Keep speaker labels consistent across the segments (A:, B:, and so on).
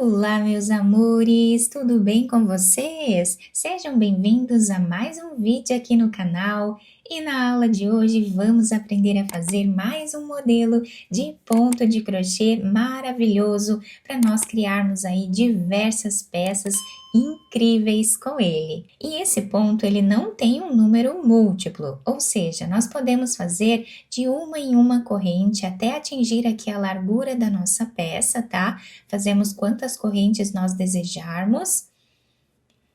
A: Olá, meus amores, tudo bem com vocês? Sejam bem-vindos a mais um vídeo aqui no canal e na aula de hoje vamos aprender a fazer mais um modelo de ponto de crochê maravilhoso para nós criarmos aí diversas peças incríveis com ele. E esse ponto ele não tem um número múltiplo, ou seja, nós podemos fazer de uma em uma corrente até atingir aqui a largura da nossa peça, tá? Fazemos quantas correntes nós desejarmos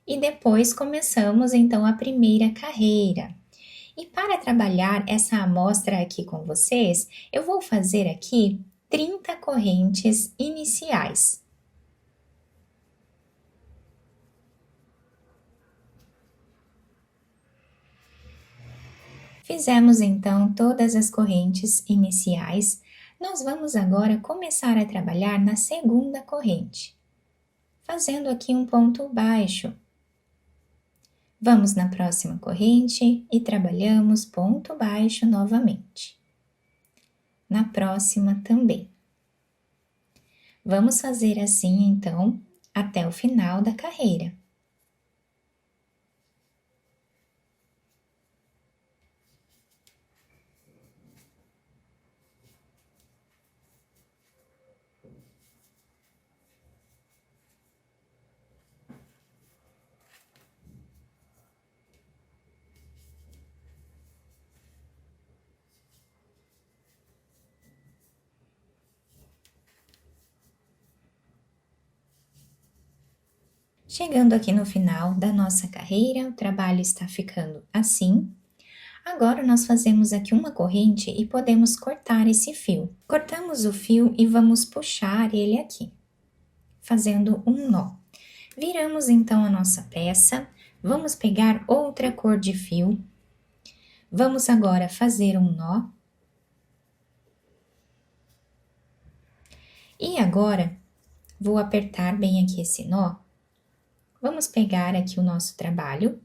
A: e depois começamos então a primeira carreira. E para trabalhar essa amostra aqui com vocês, eu vou fazer aqui 30 correntes iniciais. Fizemos então todas as correntes iniciais. Nós vamos agora começar a trabalhar na segunda corrente, fazendo aqui um ponto baixo. Vamos na próxima corrente e trabalhamos ponto baixo novamente. Na próxima também. Vamos fazer assim, então, até o final da carreira. Chegando aqui no final da nossa carreira, o trabalho está ficando assim. Agora, nós fazemos aqui uma corrente e podemos cortar esse fio. Cortamos o fio e vamos puxar ele aqui, fazendo um nó. Viramos então a nossa peça, vamos pegar outra cor de fio. Vamos agora fazer um nó. E agora, vou apertar bem aqui esse nó. Vamos pegar aqui o nosso trabalho,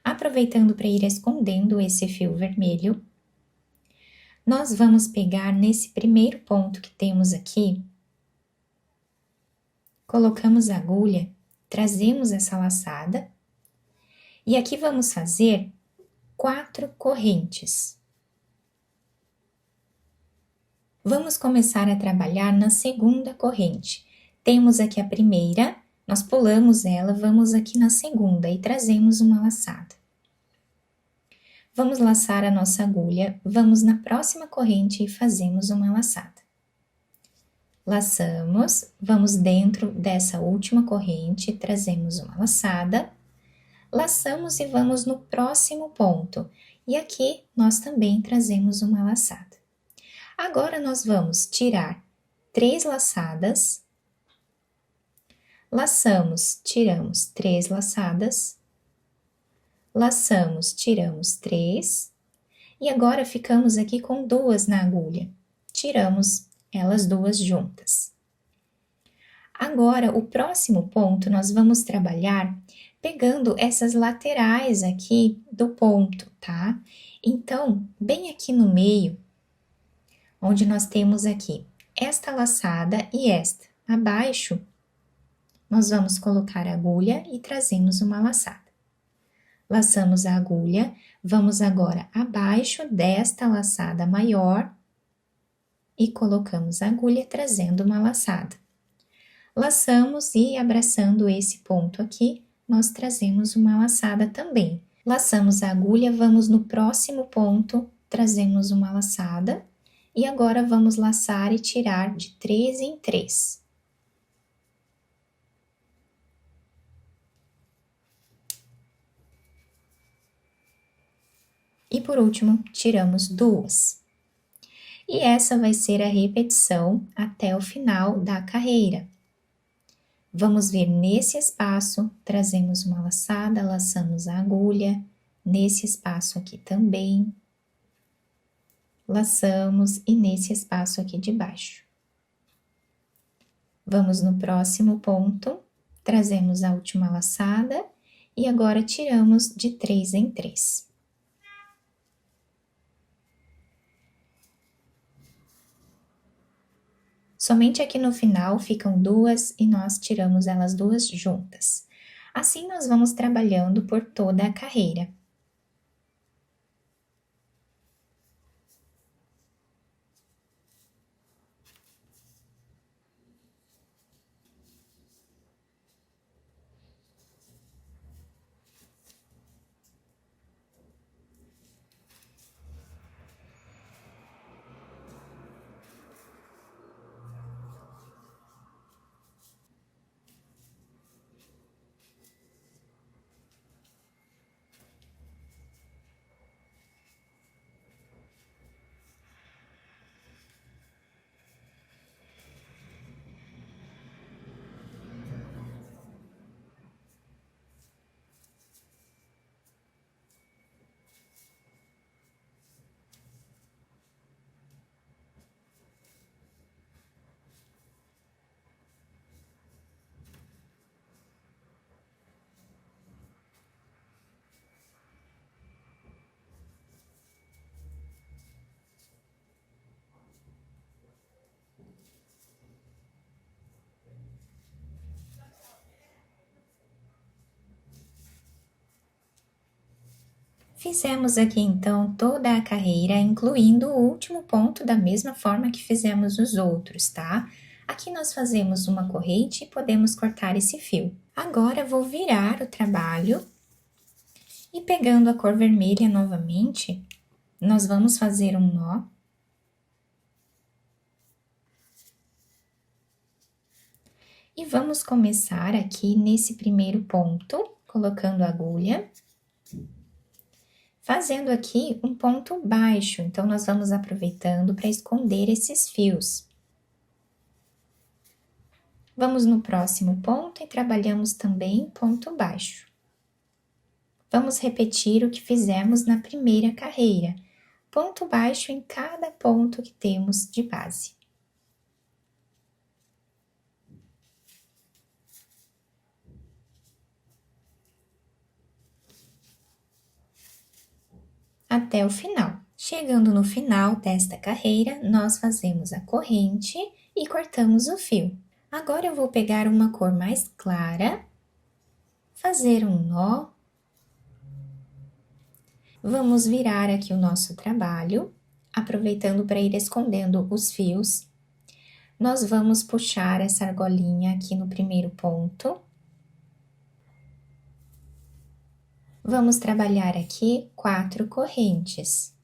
A: aproveitando para ir escondendo esse fio vermelho. Nós vamos pegar nesse primeiro ponto que temos aqui, colocamos a agulha, trazemos essa laçada, e aqui vamos fazer 4 correntes. Vamos começar a trabalhar na segunda corrente. Temos aqui a primeira, nós pulamos ela, vamos aqui na segunda e trazemos uma laçada. Vamos laçar a nossa agulha, vamos na próxima corrente e fazemos uma laçada. Laçamos, vamos dentro dessa última corrente, trazemos uma laçada, laçamos e vamos no próximo ponto. E aqui nós também trazemos uma laçada. Agora, nós vamos tirar 3 laçadas, laçamos, tiramos 3 laçadas, laçamos, tiramos 3, e agora ficamos aqui com 2 na agulha, tiramos elas duas juntas. Agora, o próximo ponto, nós vamos trabalhar pegando essas laterais aqui do ponto, tá? Então, bem aqui no meio, onde nós temos aqui esta laçada e esta abaixo, nós vamos colocar a agulha e trazemos uma laçada. Laçamos a agulha, vamos agora abaixo desta laçada maior e colocamos a agulha trazendo uma laçada. Laçamos e abraçando esse ponto aqui, nós trazemos uma laçada também. Laçamos a agulha, vamos no próximo ponto, trazemos uma laçada e agora vamos laçar e tirar de 3 em 3. E por último, tiramos 2. E essa vai ser a repetição até o final da carreira. Vamos vir nesse espaço, trazemos uma laçada, laçamos a agulha, nesse espaço aqui também, laçamos e nesse espaço aqui de baixo. Vamos no próximo ponto, trazemos a última laçada e agora tiramos de 3 em 3. Somente aqui no final ficam duas e nós tiramos elas duas juntas. Assim, nós vamos trabalhando por toda a carreira. Fizemos aqui então toda a carreira, incluindo o último ponto da mesma forma que fizemos os outros, tá? Aqui nós fazemos uma corrente e podemos cortar esse fio. Agora vou virar o trabalho e pegando a cor vermelha novamente, nós vamos fazer um nó. E vamos começar aqui nesse primeiro ponto, colocando a agulha. Fazendo aqui um ponto baixo, então nós vamos aproveitando para esconder esses fios. Vamos no próximo ponto e trabalhamos também ponto baixo. Vamos repetir o que fizemos na primeira carreira, ponto baixo em cada ponto que temos de base. Até o final. Chegando no final desta carreira, nós fazemos a corrente e cortamos o fio. Agora eu vou pegar uma cor mais clara, fazer um nó. Vamos virar aqui o nosso trabalho, aproveitando para ir escondendo os fios. Nós vamos puxar essa argolinha aqui no primeiro ponto. Vamos trabalhar aqui 4 correntes.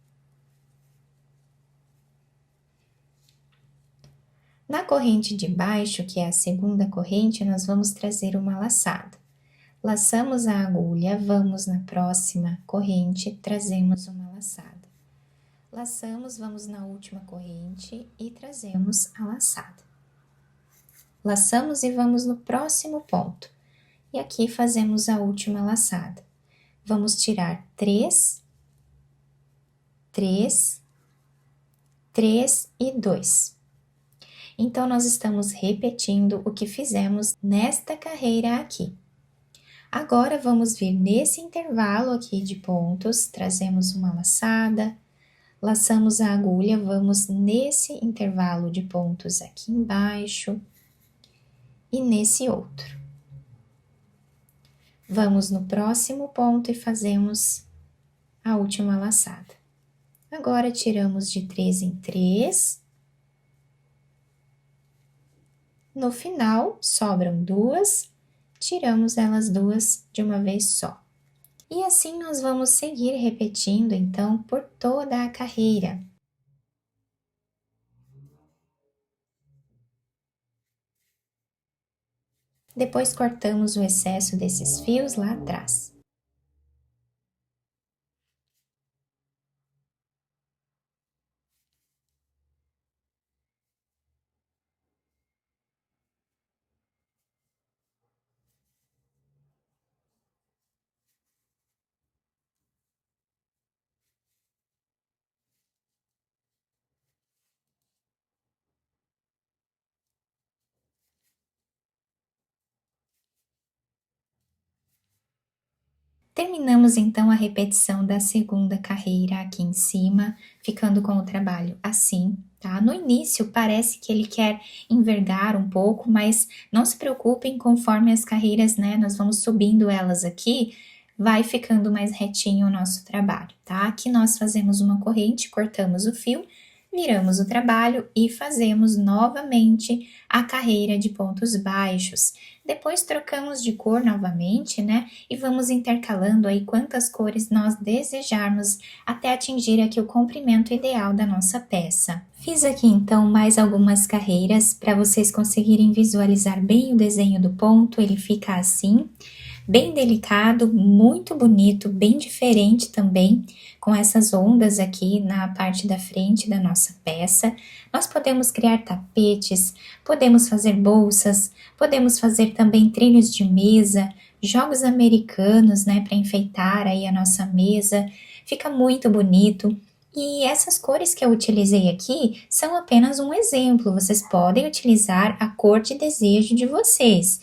A: Na corrente de baixo, que é a segunda corrente, nós vamos trazer uma laçada. Laçamos a agulha, vamos na próxima corrente, trazemos uma laçada. Laçamos, vamos na última corrente e trazemos a laçada. Laçamos e vamos no próximo ponto. E aqui fazemos a última laçada. Vamos tirar 3, 3, 3 e 2. Então, nós estamos repetindo o que fizemos nesta carreira aqui. Agora, vamos vir nesse intervalo aqui de pontos, trazemos uma laçada, laçamos a agulha, vamos nesse intervalo de pontos aqui embaixo e nesse outro. Vamos no próximo ponto e fazemos a última laçada. Agora, tiramos de 3 em 3. No final, sobram 2, tiramos elas 2 de uma vez só. E assim nós vamos seguir repetindo, então, por toda a carreira. Depois, cortamos o excesso desses fios lá atrás. Terminamos então a repetição da segunda carreira aqui em cima, ficando com o trabalho assim, tá? No início parece que ele quer envergar um pouco, mas não se preocupem, conforme as carreiras, né, nós vamos subindo elas aqui, vai ficando mais retinho o nosso trabalho, tá? Aqui nós fazemos uma corrente, cortamos o fio, viramos o trabalho e fazemos novamente a carreira de pontos baixos. Depois trocamos de cor novamente, né? E vamos intercalando aí quantas cores nós desejarmos até atingir aqui o comprimento ideal da nossa peça. Fiz aqui então mais algumas carreiras para vocês conseguirem visualizar bem o desenho do ponto, ele fica assim, bem delicado, muito bonito, bem diferente também, com essas ondas aqui na parte da frente da nossa peça. Nós podemos criar tapetes, podemos fazer bolsas, podemos fazer também trilhos de mesa, jogos americanos, né, para enfeitar aí a nossa mesa. Fica muito bonito. E essas cores que eu utilizei aqui são apenas um exemplo, vocês podem utilizar a cor de desejo de vocês.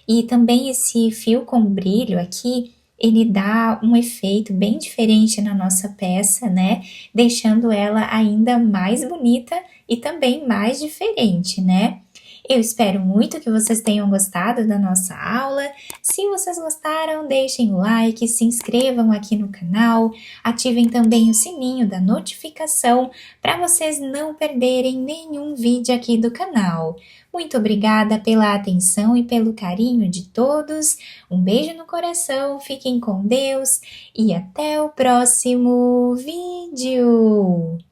A: E também esse fio com brilho aqui, ele dá um efeito bem diferente na nossa peça, né? Deixando ela ainda mais bonita e também mais diferente, né? Eu espero muito que vocês tenham gostado da nossa aula. Se vocês gostaram, deixem o like, se inscrevam aqui no canal, ativem também o sininho da notificação para vocês não perderem nenhum vídeo aqui do canal. Muito obrigada pela atenção e pelo carinho de todos. Um beijo no coração, fiquem com Deus e até o próximo vídeo!